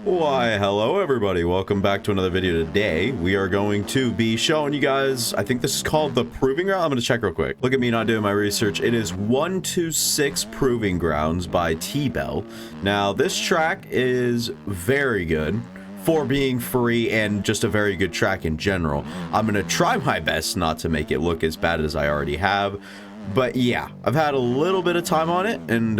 Why, hello everybody, welcome back to another video. Today we are going to be showing you guys, I think this is called the Proving Ground. I'm going to check real quick. Look at me not doing my research. It is 126 Proving Grounds by T-Bell. Now this track is very good for being free and just a very good track in general. I'm going to try my best not to make it look as bad as I already have. But yeah, I've had a little bit of time on it, and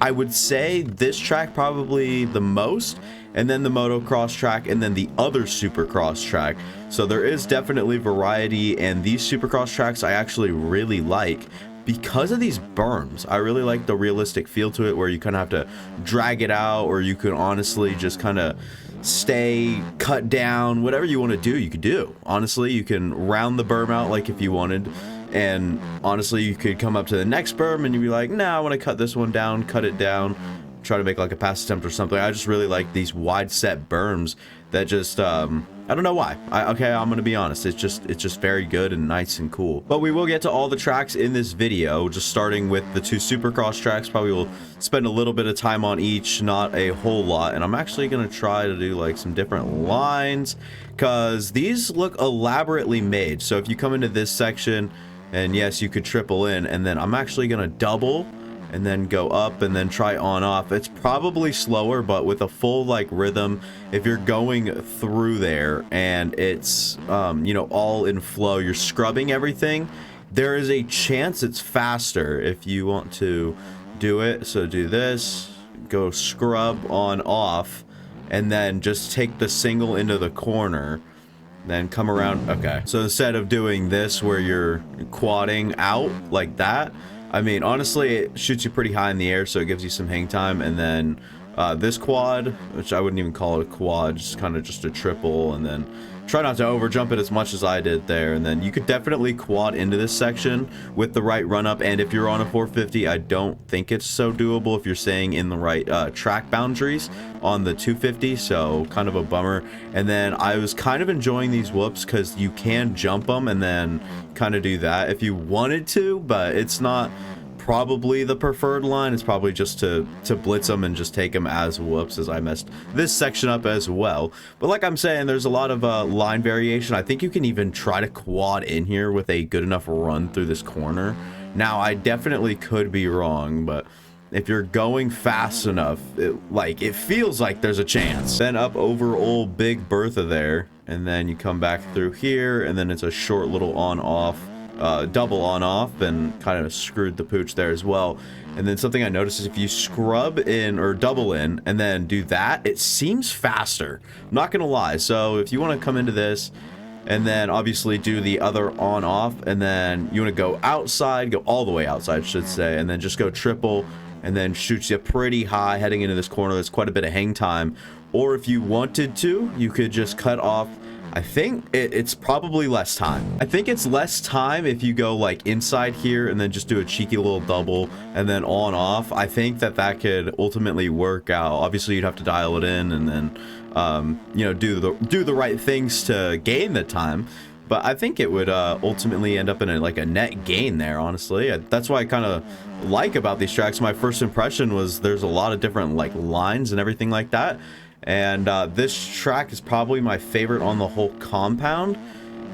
I would say this track probably the most, and then the motocross track, and then the other supercross track. So there is definitely variety, and these supercross tracks I actually really like because of these berms. I really like the realistic feel to it, where you kind of have to drag it out, or you could honestly just kind of stay, cut down, whatever you want to do, you could do. Honestly, you can round the berm out like if you wanted. And honestly, you could come up to the next berm and you'd be like, nah, I want to cut this one down, cut it down, try to make like a pass attempt or something. I just really like these wide set berms that just, I don't know why. Okay, I'm going to be honest. It's just very good and nice and cool. But we will get to all the tracks in this video, just starting with the two supercross tracks. Probably will spend a little bit of time on each, not a whole lot. And I'm actually going to try to do like some different lines because these look elaborately made. So if you come into this section, and yes, you could triple in, and then I'm actually gonna double and then go up and then try on off. It's probably slower, but with a full like rhythm, if you're going through there and it's you know, all in flow, you're scrubbing everything, there is a chance it's faster if you want to do it. So do this, go scrub on off, and then just take the single into the corner, then come around. Okay, so instead of doing this where you're quadding out like that, I mean, honestly, it shoots you pretty high in the air, so it gives you some hang time. And then this quad, which I wouldn't even call it a quad, just kind of just a triple, and then try not to over jump it as much as I did there. And then you could definitely quad into this section with the right run up. And if you're on a 450, I don't think it's so doable if you're staying in the right track boundaries on the 250, so kind of a bummer. And then I was kind of enjoying these whoops because you can jump them and then kind of do that if you wanted to, but it's not probably the preferred line. It's probably just to blitz them and just take them as whoops, as I messed this section up as well. But like I'm saying, there's a lot of line variation. I think you can even try to quad in here with a good enough run through this corner. Now, I definitely could be wrong, but if you're going fast enough, it feels like there's a chance. Then up over old Big Bertha there, and then you come back through here, and then it's a short little on-off, double on off, and kind of screwed the pooch there as well. And then something I noticed is if you scrub in or double in and then do that, it seems faster. I'm not gonna lie. So if you want to come into this and then obviously do the other on off, and then you want to go outside, go all the way outside, I should say, and then just go triple, and then shoots you pretty high heading into this corner. There's quite a bit of hang time. Or if you wanted to, you could just cut off. I think it's probably less time. I think it's less time if you go like inside here and then just do a cheeky little double and then on off. I think that could ultimately work out. Obviously, you'd have to dial it in and then you know, do the right things to gain the time. But I think it would ultimately end up in a net gain there, honestly. That's why I kind of like about these tracks. My first impression was there's a lot of different like lines and everything like that. And this track is probably my favorite on the whole compound.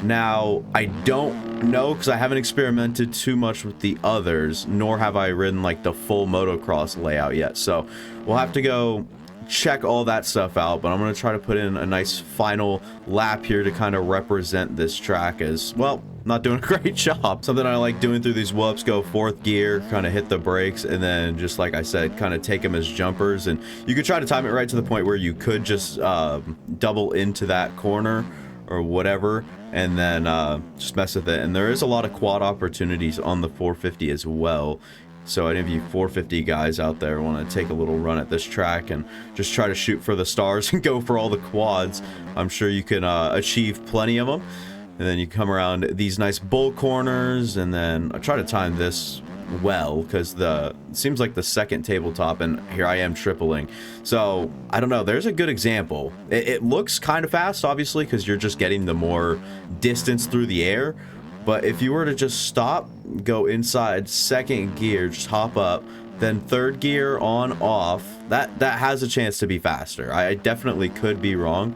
Now, I don't know because I haven't experimented too much with the others, nor have I ridden like the full motocross layout yet. So we'll have to go check all that stuff out, but I'm going to try to put in a nice final lap here to kind of represent this track as well. Not doing a great job. Something I like doing through these whoops, go fourth gear, kind of hit the brakes, and then just like I said, kind of take them as jumpers. And you could try to time it right to the point where you could just double into that corner or whatever, and then just mess with it. And there is a lot of quad opportunities on the 450 as well. So any of you 450 guys out there want to take a little run at this track and just try to shoot for the stars and go for all the quads, I'm sure you can achieve plenty of them. And then you come around these nice bull corners, and then I try to time this well because it seems like the second tabletop, and here I am tripling. So I don't know, there's a good example. It looks kind of fast, obviously, because you're just getting the more distance through the air. But if you were to just stop, go inside second gear, just hop up, then third gear on off. That has a chance to be faster. I definitely could be wrong.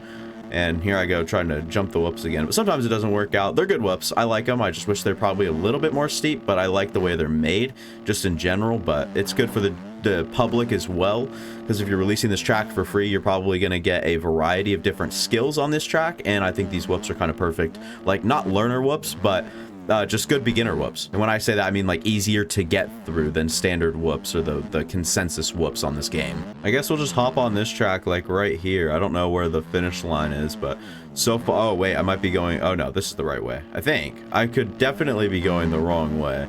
And here I go trying to jump the whoops again. But sometimes it doesn't work out. They're good whoops. I like them. I just wish they're probably a little bit more steep, but I like the way they're made just in general. But it's good for the public as well, because if you're releasing this track for free, you're probably going to get a variety of different skills on this track. And I think these whoops are kind of perfect. Like, not learner whoops, but just good beginner whoops. And when I say that, I mean like easier to get through than standard whoops or the consensus whoops on this game. I guess we'll just hop on this track like right here. I don't know where the finish line is, but so far, oh wait, I might be going, oh no, this is the right way. I think I could definitely be going the wrong way.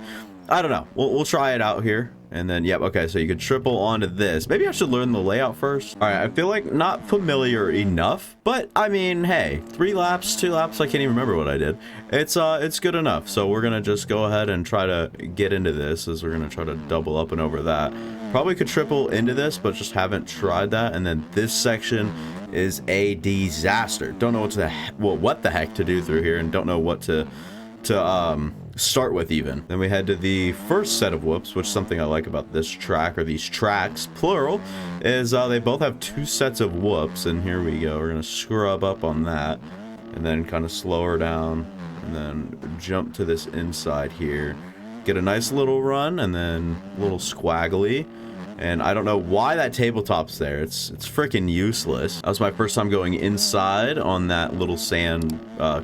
I don't know. We'll try it out here. And then, yep, okay, so you could triple onto this. Maybe I should learn the layout first. All right, I feel like not familiar enough, but I mean, hey, 3 laps, 2 laps, I can't even remember what I did. It's good enough. So we're gonna just go ahead and try to get into this, as we're gonna try to double up and over that. Probably could triple into this, but just haven't tried that. And then this section is a disaster. Don't know what the heck to do through here, and don't know what to start with even. Then we head to the first set of whoops, which is something I like about this track, or these tracks, plural, is they both have 2 sets of whoops. And here we go. We're gonna scrub up on that, and then kind of slow her down, and then jump to this inside here. Get a nice little run, and then a little squaggly. And I don't know why that tabletop's there. It's freaking useless. That was my first time going inside on that little sand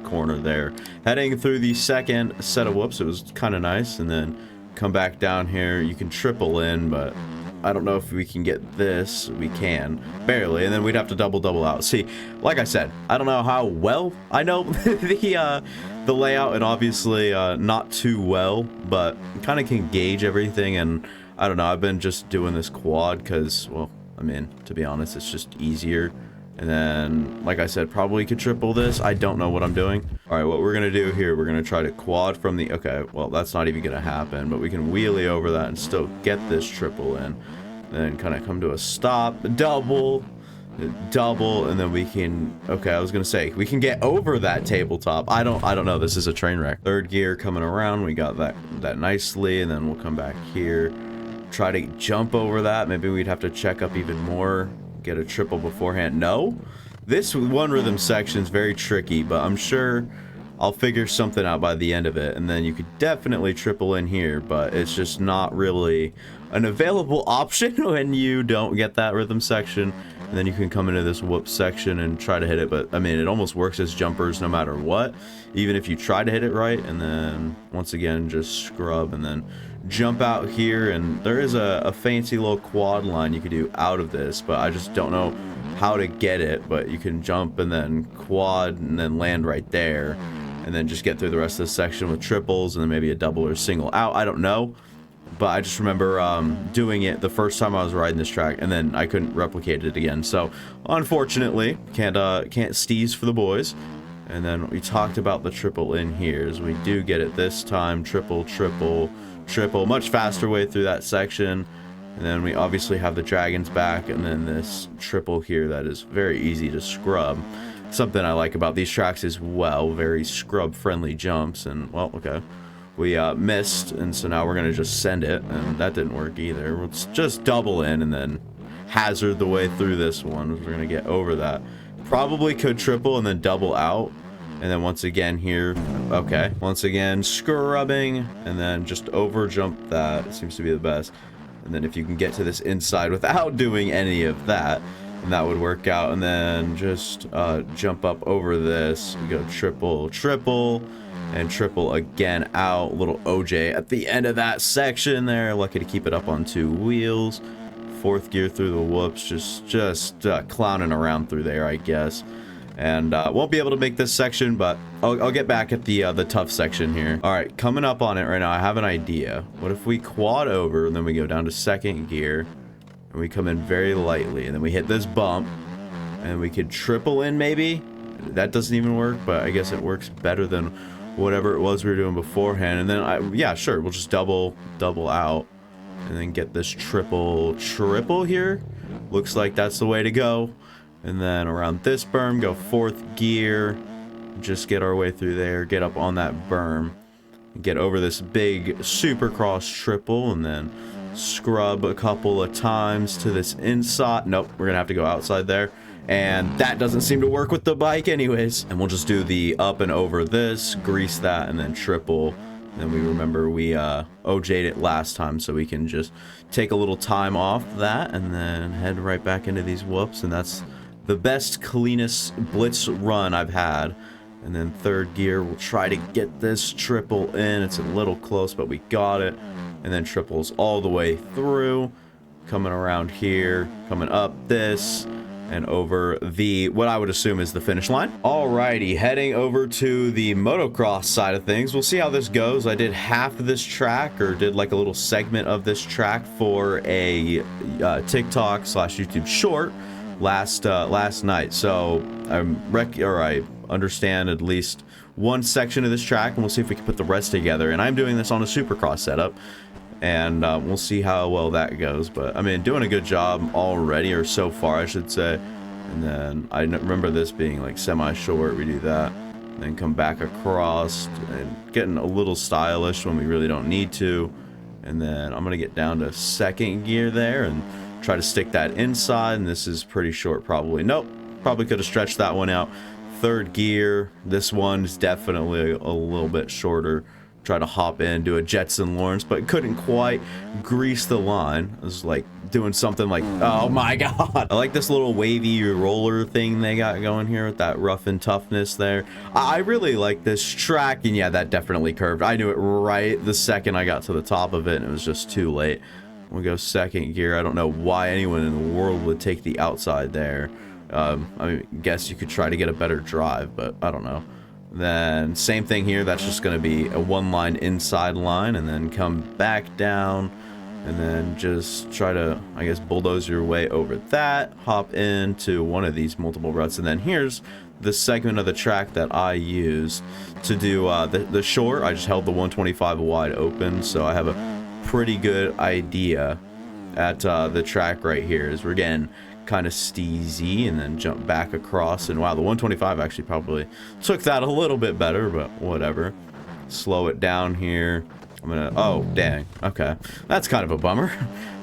corner there. Heading through the second set of whoops, it was kind of nice. And then come back down here. You can triple in, but I don't know if we can get this. We can. Barely. And then we'd have to double out. See, like I said, I don't know how well I know the layout, and obviously not too well, but kind of can gauge everything. And I don't know, I've been just doing this quad because, well, I mean, to be honest, it's just easier. And then, like I said, probably could triple this. I don't know what I'm doing. All right, what we're going to do here, we're going to try to quad from the... Okay, well, that's not even going to happen, but we can wheelie over that and still get this triple in. Then kind of come to a stop, double, and then we can... Okay, I was going to say, we can get over that tabletop. I don't know. This is a train wreck. Third gear coming around. We got that nicely, and then we'll come back here. Try to jump over that. Maybe we'd have to check up even more, get a triple beforehand. No, this one rhythm section is very tricky, but I'm sure I'll figure something out by the end of it. And then you could definitely triple in here, but it's just not really an available option when you don't get that rhythm section. And then you can come into this whoop section and try to hit it, but I mean, it almost works as jumpers no matter what, even if you try to hit it right. And then once again, just scrub and then jump out here. And there is a fancy little quad line you could do out of this, but I just don't know how to get it. But you can jump and then quad and then land right there, and then just get through the rest of this section with triples and then maybe a double or single out. I don't know. But I just remember doing it the first time I was riding this track, and then I couldn't replicate it again. So unfortunately, can't steez for the boys. And then we talked about the triple in here, as we do get it this time. Triple, much faster way through that section. And then we obviously have the dragons back, and then this triple here that is very easy to scrub. Something I like about these tracks as well, very scrub friendly jumps. And well, okay. We missed, and so now we're going to just send it, and that didn't work either. Let's just double in and then hazard the way through this one. We're going to get over that. Probably could triple and then double out. And then once again here, okay. Once again, scrubbing, and then just over jump that. It seems to be the best. And then if you can get to this inside without doing any of that, then that would work out. And then just jump up over this. We go triple. And triple again out. Little OJ at the end of that section there. Lucky to keep it up on 2 wheels. Fourth gear through the whoops. Just clowning around through there, I guess. And won't be able to make this section, but I'll get back at the tough section here. All right, coming up on it right now, I have an idea. What if we quad over, and then we go down to second gear, and we come in very lightly, and then we hit this bump, and we could triple in maybe? That doesn't even work, but I guess it works better than whatever it was we were doing beforehand. And then yeah, sure, we'll just double out and then get this triple here. Looks like that's the way to go. And then around this berm, go fourth gear, just get our way through there, get up on that berm, get over this big supercross triple, and then scrub a couple of times to this inside. Nope, we're gonna have to go outside there. And that doesn't seem to work with the bike anyways. And we'll just do the up and over this, grease that, and then triple. Then we remember we OJ'd it last time, so we can just take a little time off that and then head right back into these whoops. And that's the best, cleanest blitz run I've had. And then third gear, we'll try to get this triple in. It's a little close, but we got it. And then triples all the way through, coming around here, coming up this, and over the, what I would assume is the finish line. Alrighty, heading over to the motocross side of things. We'll see how this goes. I did half of this track, or did like a little segment of this track for a TikTok / YouTube short last night. So I understand at least one section of this track, and we'll see if we can put the rest together. And I'm doing this on a Supercross setup, and we'll see how well that goes. But I mean, doing a good job already, or so far I should say. And then I remember this being like semi-short. We do that, then come back across and getting a little stylish when we really don't need to. And then I'm gonna get down to second gear there and try to stick that inside. And this is pretty short probably. Nope, probably could have stretched that one out. Third gear, this one's definitely a little bit shorter. Try to hop in, do a Jetson Lawrence, but couldn't quite grease the line. It was like doing something like, oh my god. I like this little wavy roller thing they got going here with that rough and toughness there. I really like this track, and yeah, that definitely curved. I knew it right the second I got to the top of it, and it was just too late. We'll go second gear. I don't know why anyone in the world would take the outside there. I mean, guess you could try to get a better drive, but I don't know. Then same thing here. That's just going to be a one-line inside line, and then come back down, and then just try to, I guess, bulldoze your way over that, hop into one of these multiple ruts. And then here's the segment of the track that I used to do the short. I just held the 125 wide open, so I have a pretty good idea at the track right here. As we're getting kind of steezy, and then jump back across. And wow, the 125 actually probably took that a little bit better, but whatever. Slow it down here. I'm gonna, oh dang, okay, that's kind of a bummer.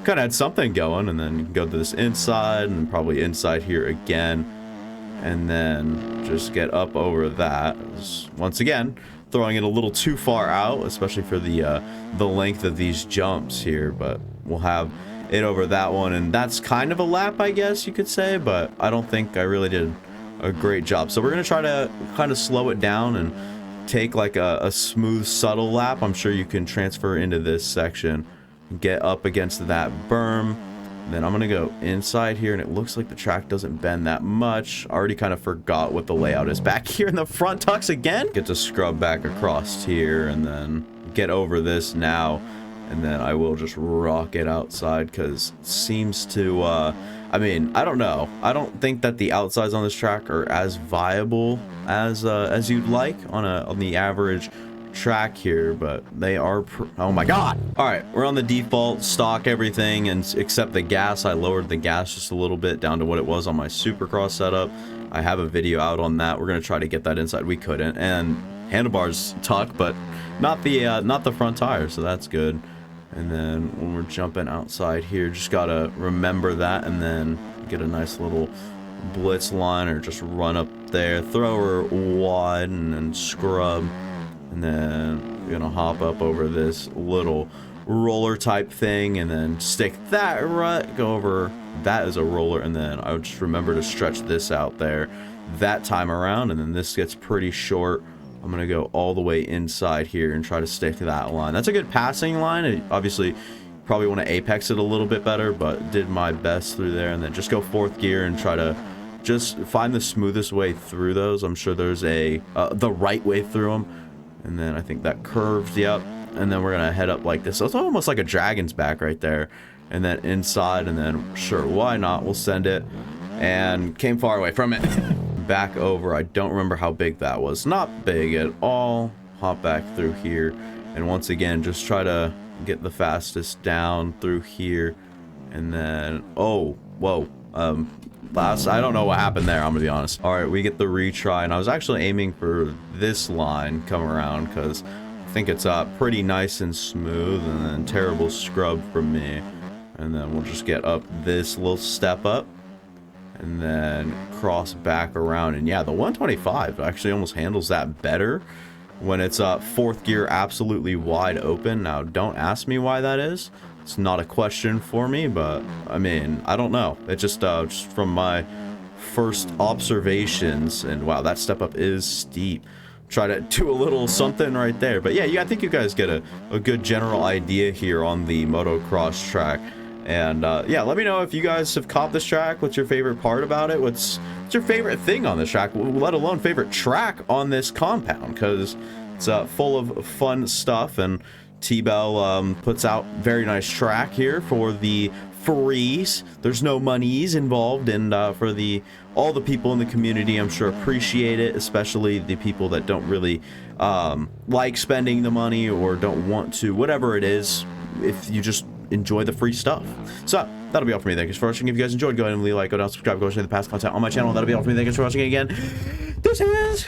Kind of had something going. And then you can go to this inside, and probably inside here again, and then just get up over that. Once again, throwing it a little too far out, especially for the length of these jumps here, but we'll have it over that one. And that's kind of a lap, I guess you could say, but I don't think I really did a great job. So we're gonna try to kind of slow it down and take like a smooth, subtle lap. I'm sure you can transfer into this section, get up against that berm. Then I'm gonna go inside here, and it looks like the track doesn't bend that much. I already kind of forgot what the layout is back here in the front tucks again. Get to scrub back across here, and then get over this now. And then I will just rock it outside, because it seems to, I mean, I don't know. I don't think that the outsides on this track are as viable as you'd like on the average track here, but they are, oh my god. All right, we're on the default stock everything, and except the gas. I lowered the gas just a little bit down to what it was on my Supercross setup. I have a video out on that. We're going to try to get that inside. We couldn't, and handlebars tuck, but not the front tire, so that's good. And then when we're jumping outside here, just gotta remember that, and then get a nice little blitz line, or just run up there, throw her wide, and then scrub. And then we're gonna hop up over this little roller type thing, and then stick that right, go over that as a roller. And then I would just remember to stretch this out there that time around. And then this gets pretty short. I'm gonna go all the way inside here and try to stick to that line. That's a good passing line. It, obviously, probably want to apex it a little bit better, but did my best through there. And then just go fourth gear and try to just find the smoothest way through those. I'm sure there's the right way through them. And then I think that curved, yep. And then we're gonna head up like this. So it's almost like a dragon's back right there. And then inside, and then sure, why not? We'll send it. And came far away from it. Back over. I don't remember how big that was. Not big at all. Hop back through here, and once again just try to get the fastest down through here. And then oh whoa, I don't know what happened there, I'm gonna be honest. All right, we get the retry, and I was actually aiming for this line come around, because think it's pretty nice and smooth, and then terrible scrub from me. And then we'll just get up this little step up and then cross back around. And yeah, the 125 actually almost handles that better when it's fourth gear absolutely wide open. Now, don't ask me why that is. It's not a question for me, but I mean, I don't know. It just from my first observations, and wow, that step up is steep. Try to do a little something right there. But yeah, I think you guys get a good general idea here on the motocross track. And yeah, let me know if you guys have caught this track. What's your favorite part about it? What's your favorite thing on this track, let alone favorite track on this compound, because it's full of fun stuff. And T-Bell puts out very nice track here for the frees. There's no monies involved, and for all the people in the community, I'm sure appreciate it, especially the people that don't really like spending the money or don't want to, whatever it is, if you just enjoy the free stuff. So that'll be all for me. Thank you for watching. If you guys enjoyed, go ahead and leave a like, go down, subscribe, go watch the past content on my channel. That'll be all for me. Thank you for watching again. This is